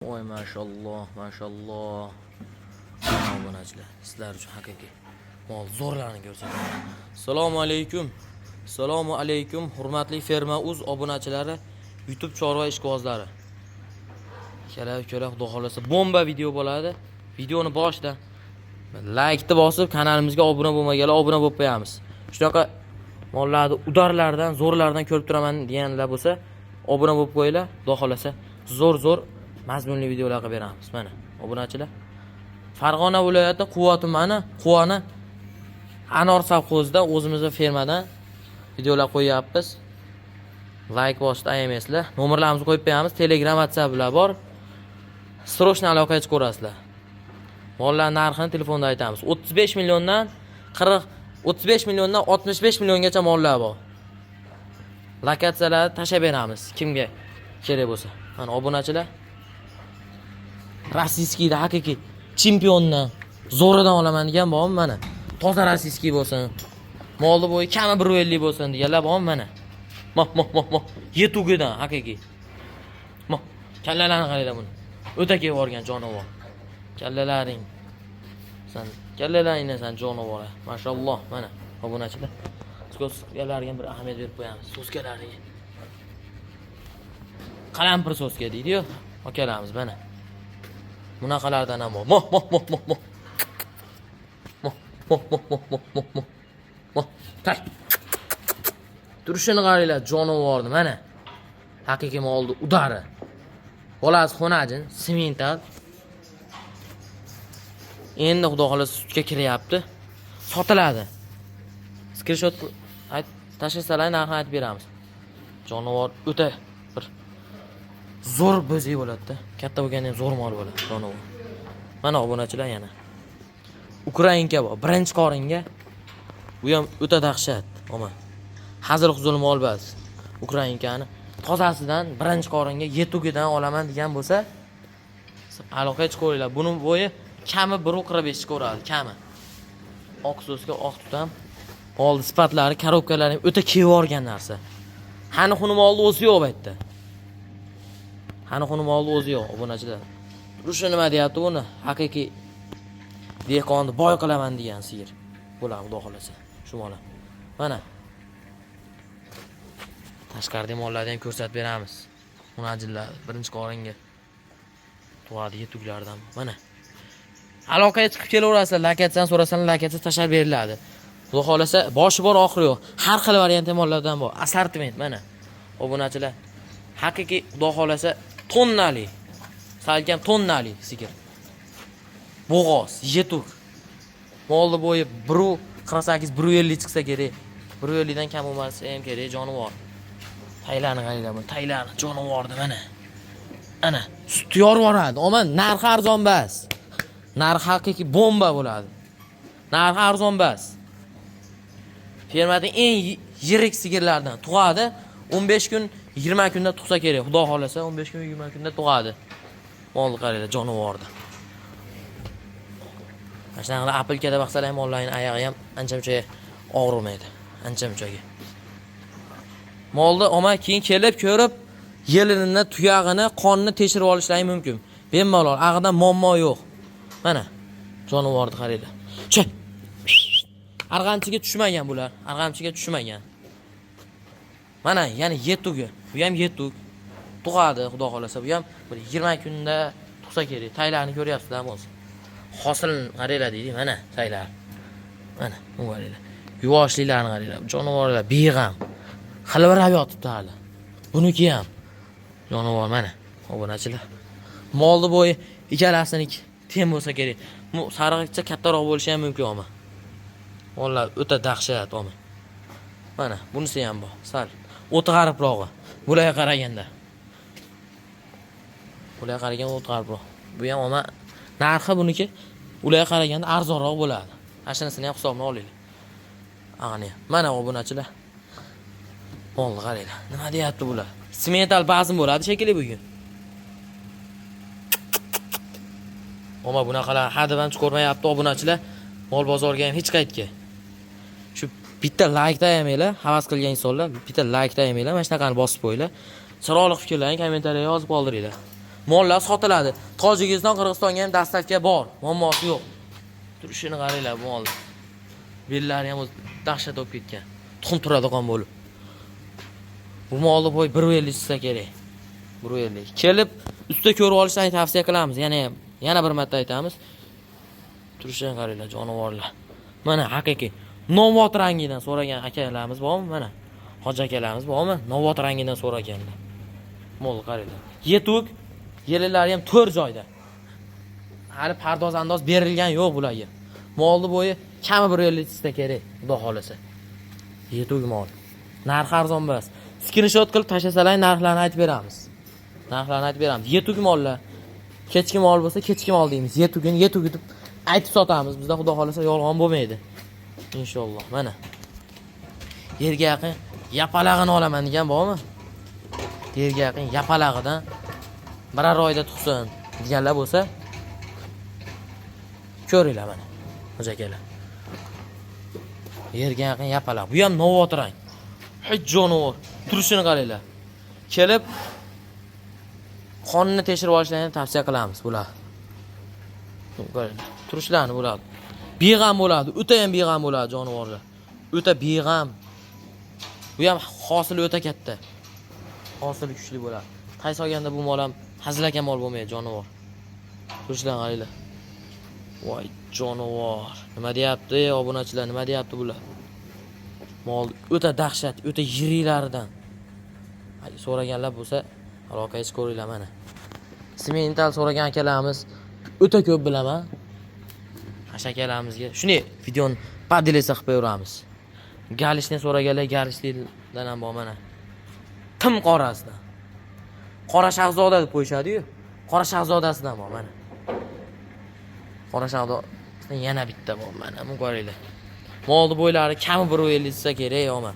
Voy mashalloh, mashalloh. Obunachilar, sizlar uchun haqiqiy mol zo'rlarni ko'rsataman. Assalomu alaykum. Assalomu alaykum, hurmatli Ferma Uz obunachilari, YouTube chorva ishqibozlari. Kela xudo xolasa bomba video bo'ladi. Videoni boshdan like-ni bosib, kanalimizga obuna bo'lmaganlar obuna bo'lib qo'yamiz. Shunaqa mollarni udarlardan, zo'rlardan ko'rib turaman deganlar bo'lsa, obuna bo'lib qo'yinglar. Xudo xolasa zo'r mazmunli videolar qilib beramiz. Mana obunachilar. Farg'ona viloyati Quva tumani, Quvona Anor savxozida o'zimizning fermadan videolar qo'yapmiz. Like bosishni ayamanglar. Nomerlarimizni qo'yib qo'yamiz. Telegram, WhatsApp bilan bor. Srochna aloqaga chiqarasizlar. Mollar narxini telefonda aytamiz. 35 milliondan 65 milliongacha mollar bor. Lokatsiyalarni tashab beramiz kimga kerak bo'lsa. Mana obunachilar. Rossiyskiyda haqiqiy chempiondan zo'ridan olaman degan bormi mana. Toza rossiyskiy bo'lsin. Molni bo'yi kami 150 bo'lsin deganlar bormi mana. Moh. Yetugidan haqiqiy. Moh. Kallalarni qaranglar buni. O'ta kelib borgan jonivor. Kallalaring. Kallalaringni san jonivor. Mashalloh mana obunachilar. So'skalariga bir ahamiyat berib qo'yamiz. So'skalariga. Qalampir so'ska deydi-yu. Akalarimiz mana. Bunaqalardan ham bor. Moh. Tay. Turishini qaranglar, jonivorni mana. Haqiqiy molni udari. Bolasi xonajin, semental. Endi xudo xolasa sutga kiryapti. Sotiladi. Screenshot tashlasalar narxini aytib beramiz. Jonivor o'ta bir zo'r bo'zak bo'ladi-da. Katta bo'lganda ham zo'r mol bo'ladi jonivor. Mana obunachilar yana. Ukrainka bor, birinchi qoringa. Bu ham o'ta dahshat, omma. Hazil huzul mol bas. Ukrainkani tozasidan birinchi qoringa yetugidan olaman degan bo'lsa, aloqaga chiqaringlar. Buning bo'yi kami 1.45 ko'radi, kami. Oq so'zga oq tutam. Molni sifatlari, korobkalari o'ta kevorgan narsa. Hani xuni molni o'zi yo'q bu yerda. Hani xuni molni o'zi yo'q, obunachilar. Rusha nima deyapti buni? Haqiqiy dehqonni boy qilaman degan sigir. Bo'ladi xudo xolasa. Shu mola. Mana. Tashqarida mollarni ham ko'rsatib beramiz. Munajillar birinchi qoringa tug'adi yetuklardan. Mana. Aloqaga chiqib kelaverasizlar, lokatsiyadan so'rasangiz lokatsiya tashab beriladi. Xudo xolasa boshi bor, oxiri yo'q. Har xil variant mollardan bor. Assortiment mana. Obunachilar. Haqiqiy xudo xolasa tonnali. Salkam tonnali sigir. Bo'g'oz, yetuk. Molni bo'yi 1.48 1.50 chiqsa kerak. 1.50 dan kam bo'lmasa ham kerak jonivor. Taylarni qaranglar bu. Taylarni jonivordi mana. Ana, sut yorvoradi. Omma narxi arzon bas. Narxi haqiqiy bomba bo'ladi. Narxi arzon bas. Fermaning eng yirik sigirlardan tug'adi. 15 kun, 20 kunda tug'sa kerak. Xudo xolasa 15 kun, 20 kunda tug'adi. Molni qaranglar jonivordi. Mashinalar apilkada baqsalar ham mollarning oyog'i ham ancha-muncha og'rimaydi. Ancha-munchaga. Molni omma keyin kelib ko'rib, yelinini, tuyog'ini, qonni tekshirib olishlari mumkin. Bemalol, ag'idan muammo yo'q. Mana jonivorni qaranglar. Che. Arg'amchiga tushmagan bular. Arg'amchiga tushmagan. Mana, ya'ni yetugi. Bu ham yetuk. Tug'adi, xudo xolasa. Bu ham bir 20 kunda tug'sa kerak. Taylarni ko'ryapsizlar o'zi. Hosil qaranglar deydi, mana taylar. Mana, bu qaranglar. Yuvoshliklarni qaranglar. Jonivorlar beg'am. Xilvirab yotibdi hali. Buniki ham jonivor mana. Obunachilar. Molni bo'yi ikkalasining teng bo'lsa kerak. Bu sariqcha kattaroq bo'lishi ham mumkin omma. Mollar o'ta dahshat omma. Mana, bunisi ham bor. Sal o'ti g'aribrog'i. Bularga qaraganda. Bularga qaraganda o'ti g'aribrog'. Bu ham omma narxi buniki ularga qaraganda arzonroq bo'ladi. Ashinisini ham hisobini olinglar. Ag'ani. Mana obunachilar. Molni qaranglar. Nima deyapti bular? Semental bazm bo'ladi shekilli bugun. Omma bunaqalar haddan chiqarmayapti obunachilar. Mol bozorga ham hech qaytga. Shu bitta like tayamanglar, havas qilgan insonlar bitta like tayamanglar, mana shunaqani bosib qo'yinglar. Chiroyli fikrlarni kommentariyaga yozib qoldiringlar. Mollar sotiladi. Tojikiston, Qirg'izistonga ham dastavka bor. Muammosi yo'q. Turishini qaranglar bu molni. Bellari ham o'z dahshat bo'lib ketgan. Tuxum turadigan bo'lib. Bu molni bo'y 1.50 tutsa kerak. 1.50. Kelib usta ko'rib olishni tavsiya qilamiz. Yana bir marta aytamiz. Turishini qaranglar jonivorlar. Mana haqiqiy novot rangidan so'ragan akalarimiz bormi? Mana hoji akalarimiz bormi? Novot rangidan so'raganlar. Molni qaranglar. Yetuk yelilari ham 4 joyda. Hali pardoz andoz berilgan yo'q bularga. Molni bo'yi kami 1.50 tutsa kerak, xudo xolasa. Yetuk mol. Narx arzon emas. Screenshot qilib tashlasalar narxlarni aytib beramiz. Yetuk mollar. Kechki mol bo'lsa, kechki mol deymiz. Yetugini deb aytib sotamiz. Bizda xudo xolasa yolg'on bo'lmaydi. Inshaalloh. Mana. Yerga yaqin yapalag'ini olaman degan bormi? Yerga yaqin yapalag'idan biror oyda tug'sin deganlar bo'lsa, ko'ringlar mana. Xo'ja akalar. Yerga yaqin yapalag'. Bu ham novot rang. Hech jonivor. Turishini qaranglar. Kelib qonni tekshirib olishlarini tavsiya qilamiz bular. Turishlarini bo'ladi. Beg'am bo'ladi. O'ta ham beg'am bo'ladi jonivorlar. O'ta beg'am. Bu ham hosili o'ta katta. Hosili kuchli bo'ladi. Qaysi olganda bu mol ham hazilaka mol bo'lmaydi jonivor. Turishlarini qaranglar. Voy jonivor. Nima deyapti obunachilar? Nima deyapti bular? Mol o'ta dahshat, o'ta yiriklaridan. So'raganlar bo'lsa, aloqangizni ko'ringlar mana. Semental so'ragan akalarimiz o'ta ko'p bilaman. Ashakalarimizga shuni videoni poddelisa qilib qo'yamiz. Galishni so'raganlar galishlikdan ham bor mana. Tim qorasidan. Qora shahzoda deb qo'yishadi-yu. Qora shahzodasidan bor mana. Qora shahzoda yana bitta bor mana. Buni ko'ringlar. Molni bo'ylari kami 1.50 tutsa kerak, yo'qmi?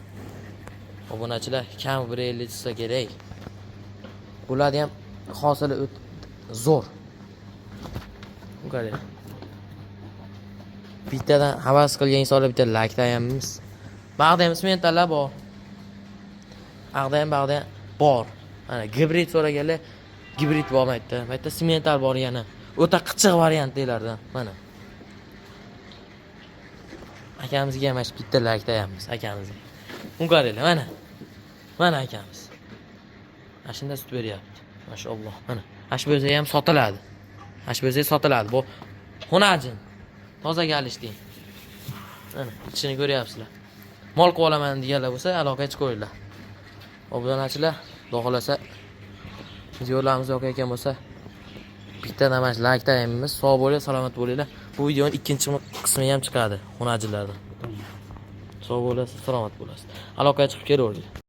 Obunachilar kami 1.50 tutsa kerak. Bularni ham hosili zo'r. Qarang. Bittadan havas qilgan insonlar bitta like tayamiz. Bag'da ham sementallar bor. Bag'da ham bor. Mana gibrid so'raganlar gibrid bo'lmaydi. Bu yerda semental bor yana. O'ta qichiq variantlardan. Mana. Akamizga ham bitta like tayamiz akamizga. Uni qaranglar mana. Mana akamiz. Ashunda sut beryapti. Mashalloh. Mana. Ash bo'lsa ham sotiladi. Ash bo'lsa sotiladi. Bu xunajin. Toza galishdik. Mana, ichini ko'ryapsizlar. Mol qilib olaman deganlar bo'lsa, aloqaga chiqinglar. Obunachilar, xudo xolasa videolarimiz yo'q ekan bo'lsa, bitta namash like tayamiz. Sog' bo'linglar, salomat bo'linglar. Bu videoning ikkinchi qismi ham chiqadi, xunajinlardan. Sog' bo'lasiz, salomat bo'lasiz. Aloqaga chiqib kelaveringlar.